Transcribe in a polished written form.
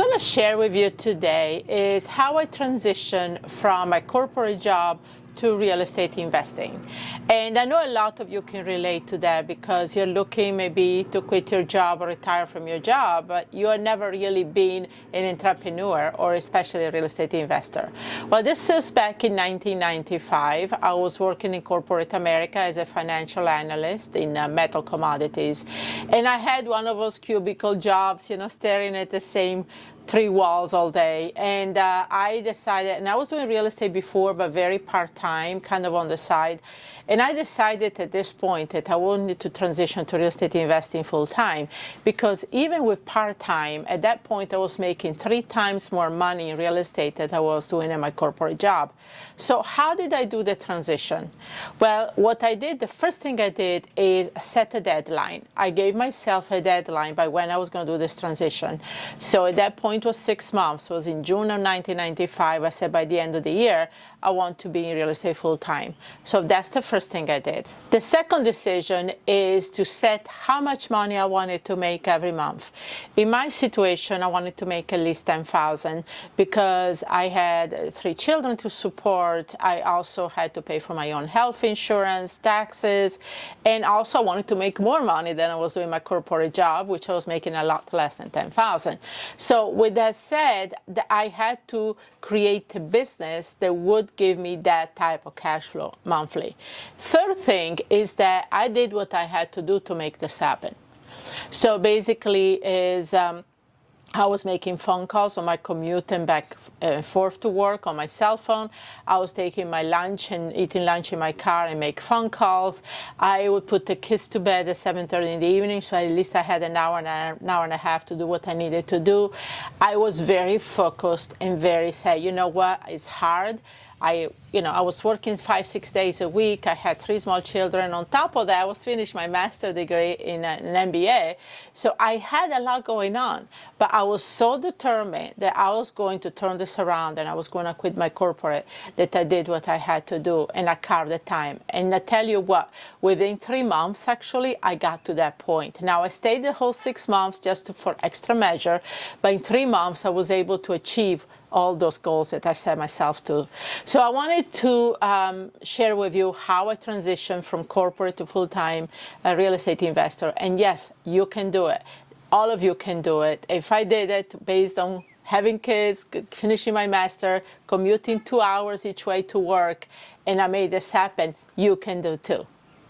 going to share with you today is how I transitioned from my corporate job to real estate investing. And I know a lot of you can relate to that because you're looking maybe to quit your job or retire from your job, but you have never really been an entrepreneur or especially a real estate investor. Well, this is back in 1995. I was working in corporate America as a financial analyst in metal commodities. And I had one of those cubicle jobs, staring at the same three walls all day. And I decided, and I was doing real estate before, but very part-time, kind of on the side. And I decided at this point that I wanted to transition to real estate investing full-time, because even with part-time, at that point I was making 3 times more money in real estate than I was doing in my corporate job. So how did I do the transition? Well, what I did, the first thing I did is set a deadline. I gave myself a deadline by when I was going to do this transition. So at that point, it was 6 months. It was in June of 1995. I said by the end of the year, I want to be in real estate full time. So that's the first thing I did. The second decision is to set how much money I wanted to make every month. In my situation, I wanted to make at least $10,000 because I had 3 children to support. I also had to pay for my own health insurance, taxes, and also I wanted to make more money than I was doing my corporate job, which I was making a lot less than $10,000. So with that said, I had to create a business that would give me that type of cash flow monthly. Third thing is that I did what I had to do to make this happen. So basically I was making phone calls on my commute and back and forth to work on my cell phone. I was taking my lunch and eating lunch in my car and make phone calls. I would put the kids to bed at 7:30 in the evening, so at least I had an hour and a half to do what I needed to do. I was very focused and very said, you know what, it's hard. I was working 5-6 days a week. I had 3 small children. On top of that, I was finishing my master's degree in an MBA. So I had a lot going on. But I was so determined that I was going to turn this around and I was going to quit my corporate that I did what I had to do and I carved the time. And I tell you what, within 3 months, actually, I got to that point. Now, I stayed the whole 6 months just for extra measure. But in 3 months, I was able to achieve all those goals that I set myself to. So I wanted to share with you how I transitioned from corporate to full-time real estate investor. And yes, you can do it. All of you can do it. If I did it based on having kids, finishing my master, commuting 2 hours each way to work, and I made this happen, you can do too.